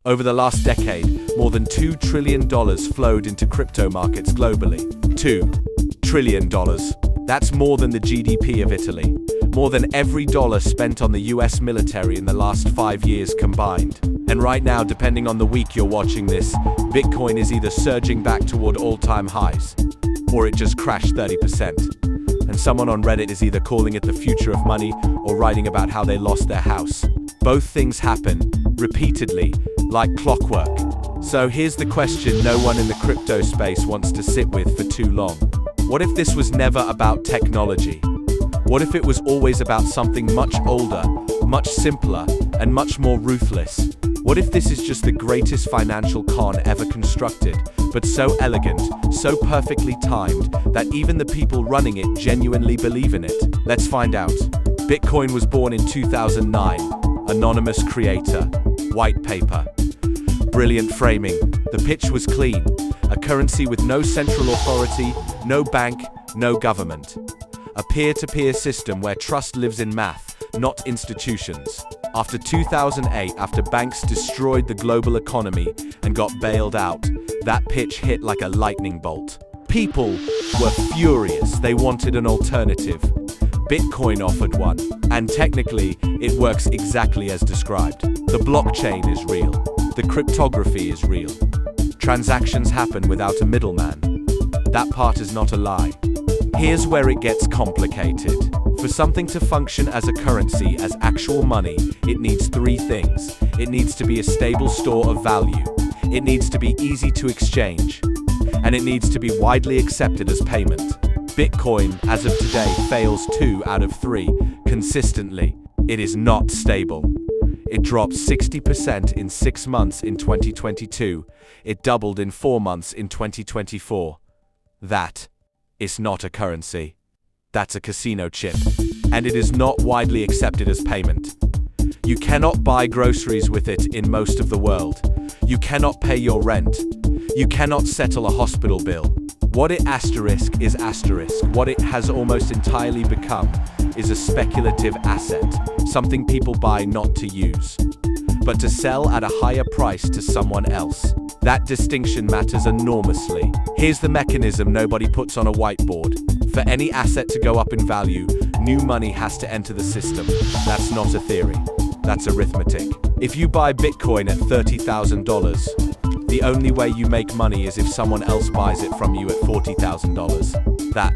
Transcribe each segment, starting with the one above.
Over the last decade, more than $2 trillion flowed into crypto markets globally. $2 trillion. That's more than the GDP of Italy. More than every dollar spent on the US military in the last 5 years combined. And right now, depending on the week you're watching this, Bitcoin is either surging back toward all-time highs, or it just crashed 30%. And someone on Reddit is either calling it the future of money or writing about how they lost their house. Both things happen, repeatedly, like clockwork. So here's the question no one in the crypto space wants to sit with for too long. What if this was never about technology? What if it was always about something much older, much simpler, and much more ruthless? What if this is just the greatest financial con ever constructed, but so elegant, so perfectly timed, that even the people running it genuinely believe in it? Let's find out. Bitcoin was born in 2009. Anonymous creator. White paper. Brilliant framing. The pitch was clean. A currency with no central authority, no bank, no government. A peer-to-peer system where trust lives in math, not institutions. After 2008, after banks destroyed the global economy and got bailed out, that pitch hit like a lightning bolt. People were furious. They wanted an alternative. Bitcoin offered one, and technically, it works exactly as described. The blockchain is real. The cryptography is real. Transactions happen without a middleman. That part is not a lie. Here's where it gets complicated. For something to function as a currency, as actual money, it needs 3 things. It needs to be a stable store of value. It needs to be easy to exchange. And it needs to be widely accepted as payment. Bitcoin, as of today, fails 2 out of 3 consistently. It is not stable. It dropped 60% in 6 months in 2022. It doubled in 4 months in 2024. That is not a currency. That's a casino chip. And it is not widely accepted as payment. You cannot buy groceries with it in most of the world. You cannot pay your rent. You cannot settle a hospital bill. What it asterisk is asterisk. What it has almost entirely become is a speculative asset, something people buy not to use, but to sell at a higher price to someone else. That distinction matters enormously. Here's the mechanism nobody puts on a whiteboard. For any asset to go up in value, new money has to enter the system. That's not a theory. That's arithmetic. If you buy Bitcoin at $30,000, the only way you make money is if someone else buys it from you at $40,000. That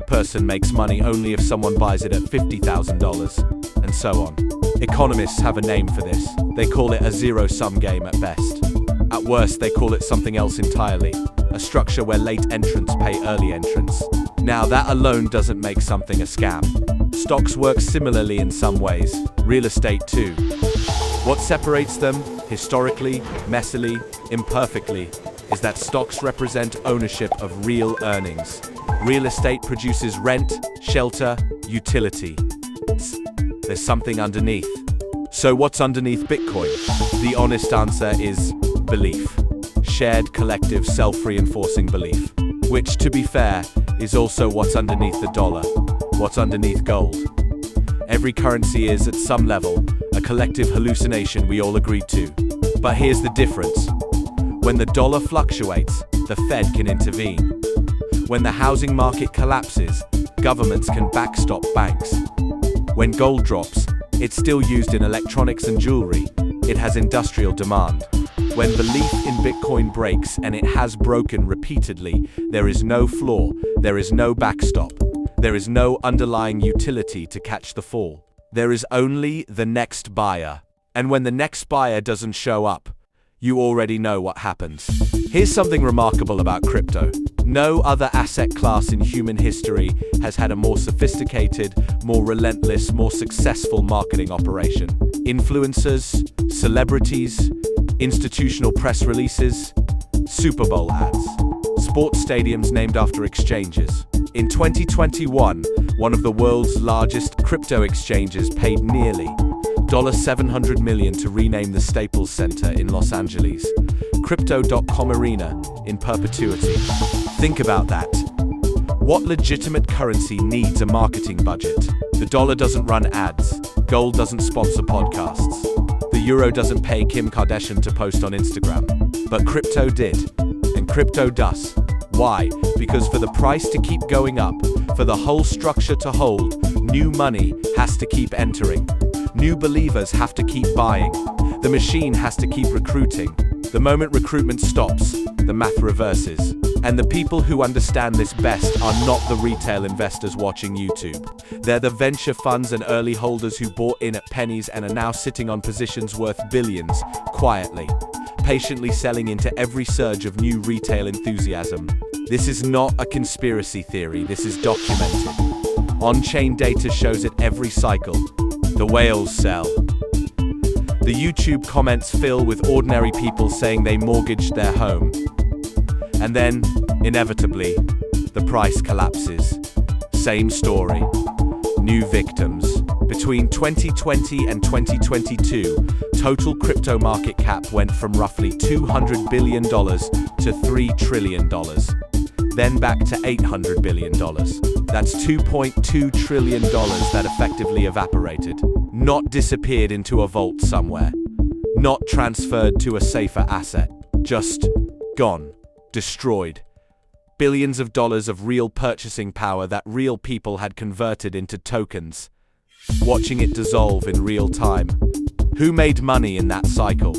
person makes money only if someone buys it at $50,000, and so on. Economists have a name for this. They call it a zero-sum game at best. At worst, they call it something else entirely. A structure where late entrants pay early entrants. Now, that alone doesn't make something a scam. Stocks work similarly in some ways. Real estate too. What separates them, historically, messily, imperfectly, is that stocks represent ownership of real earnings. Real estate produces rent, shelter, utility. There's something underneath. So what's underneath Bitcoin? The honest answer is belief. Shared, collective, self-reinforcing belief. Which, to be fair, is also what's underneath the dollar. What's underneath gold. Every currency is, at some level, a collective hallucination we all agreed to. But here's the difference. When the dollar fluctuates, the Fed can intervene. When the housing market collapses, governments can backstop banks. When gold drops, it's still used in electronics and jewelry. It has industrial demand. When belief in Bitcoin breaks, and it has broken repeatedly, there is no floor, there is no backstop. There is no underlying utility to catch the fall. There is only the next buyer. And when the next buyer doesn't show up, you already know what happens. Here's something remarkable about crypto. No other asset class in human history has had a more sophisticated, more relentless, more successful marketing operation. Influencers, celebrities, institutional press releases, Super Bowl ads, sports stadiums named after exchanges. In 2021, one of the world's largest crypto exchanges paid nearly $700 million to rename the Staples Center in Los Angeles, Crypto.com Arena, in perpetuity. Think about that. What legitimate currency needs a marketing budget? The dollar doesn't run ads. Gold doesn't sponsor podcasts. The euro doesn't pay Kim Kardashian to post on Instagram, but crypto did, and crypto does. Why? Because for the price to keep going up, for the whole structure to hold, new money has to keep entering. New believers have to keep buying. The machine has to keep recruiting. The moment recruitment stops, the math reverses. And the people who understand this best are not the retail investors watching YouTube. They're the venture funds and early holders who bought in at pennies and are now sitting on positions worth billions, quietly, patiently selling into every surge of new retail enthusiasm. This is not a conspiracy theory, this is documented. On-chain data shows it every cycle. The whales sell. The YouTube comments fill with ordinary people saying they mortgaged their home. And then, inevitably, the price collapses. Same story. New victims. Between 2020 and 2022, total crypto market cap went from roughly $200 billion to $3 trillion. Then back to $800 billion. That's $2.2 trillion that effectively evaporated. Not disappeared into a vault somewhere. Not transferred to a safer asset. Just gone. Destroyed. Billions of dollars of real purchasing power that real people had converted into tokens. Watching it dissolve in real time. Who made money in that cycle?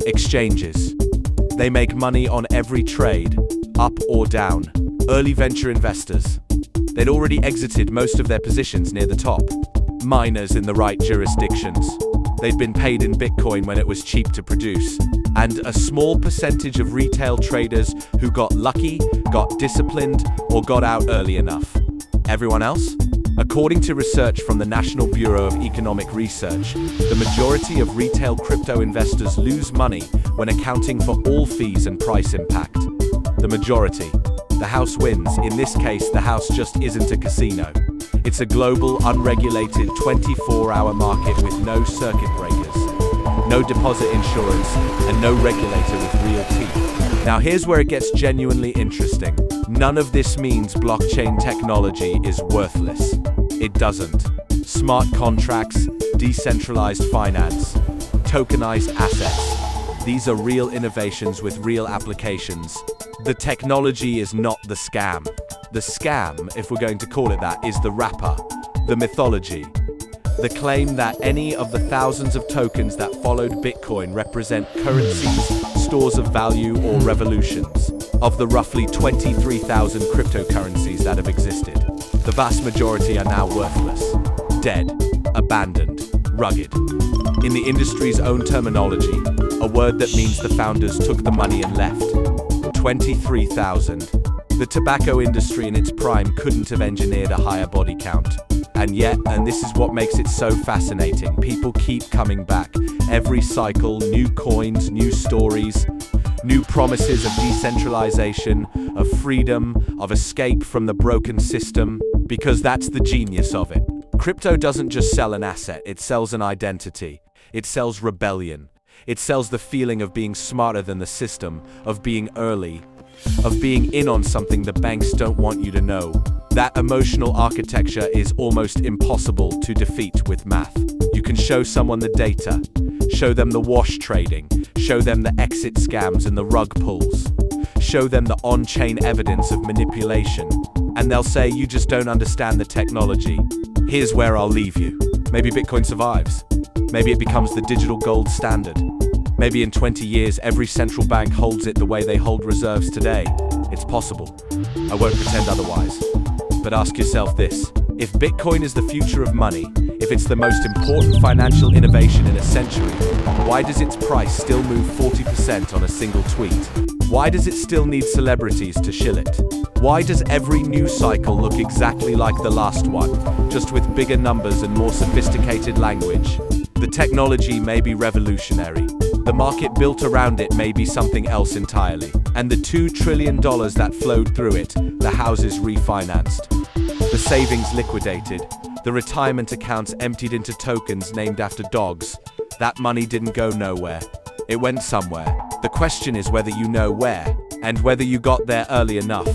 Exchanges. They make money on every trade, up or down. Early venture investors. They'd already exited most of their positions near the top. Miners in the right jurisdictions. They'd been paid in Bitcoin when it was cheap to produce. And a small percentage of retail traders who got lucky, got disciplined, or got out early enough. Everyone else? According to research from the National Bureau of Economic Research, the majority of retail crypto investors lose money when accounting for all fees and price impact. The majority. The house wins. In this case, the house just isn't a casino. It's a global, unregulated, 24-hour market with no circuit breakers, no deposit insurance, and no regulator with real teeth. Now here's where it gets genuinely interesting. None of this means blockchain technology is worthless. It doesn't. Smart contracts, decentralized finance, tokenized assets. These are real innovations with real applications. The technology is not the scam. The scam, if we're going to call it that, is the wrapper, the mythology. The claim that any of the thousands of tokens that followed Bitcoin represent currencies, stores of value, or revolutions. Of the roughly 23,000 cryptocurrencies that have existed, the vast majority are now worthless, dead, abandoned, rugged. In the industry's own terminology, a word that means the founders took the money and left. 23,000. The tobacco industry in its prime couldn't have engineered a higher body count. And yet, and this is what makes it so fascinating, people keep coming back. Every cycle, new coins, new stories, new promises of decentralization, of freedom, of escape from the broken system, because that's the genius of it. Crypto doesn't just sell an asset, it sells an identity. It sells rebellion. It sells the feeling of being smarter than the system, of being early, of being in on something the banks don't want you to know. That emotional architecture is almost impossible to defeat with math. You can show someone the data, show them the wash trading, show them the exit scams and the rug pulls, show them the on-chain evidence of manipulation, and they'll say you just don't understand the technology. Here's where I'll leave you. Maybe Bitcoin survives. Maybe it becomes the digital gold standard. Maybe in 20 years, every central bank holds it the way they hold reserves today. It's possible. I won't pretend otherwise. But ask yourself this. If Bitcoin is the future of money, if it's the most important financial innovation in a century, why does its price still move 40% on a single tweet? Why does it still need celebrities to shill it? Why does every new cycle look exactly like the last one, just with bigger numbers and more sophisticated language? The technology may be revolutionary. The market built around it may be something else entirely. And the $2 trillion that flowed through it, the houses refinanced, the savings liquidated, the retirement accounts emptied into tokens named after dogs. That money didn't go nowhere. It went somewhere. The question is whether you know where, and whether you got there early enough.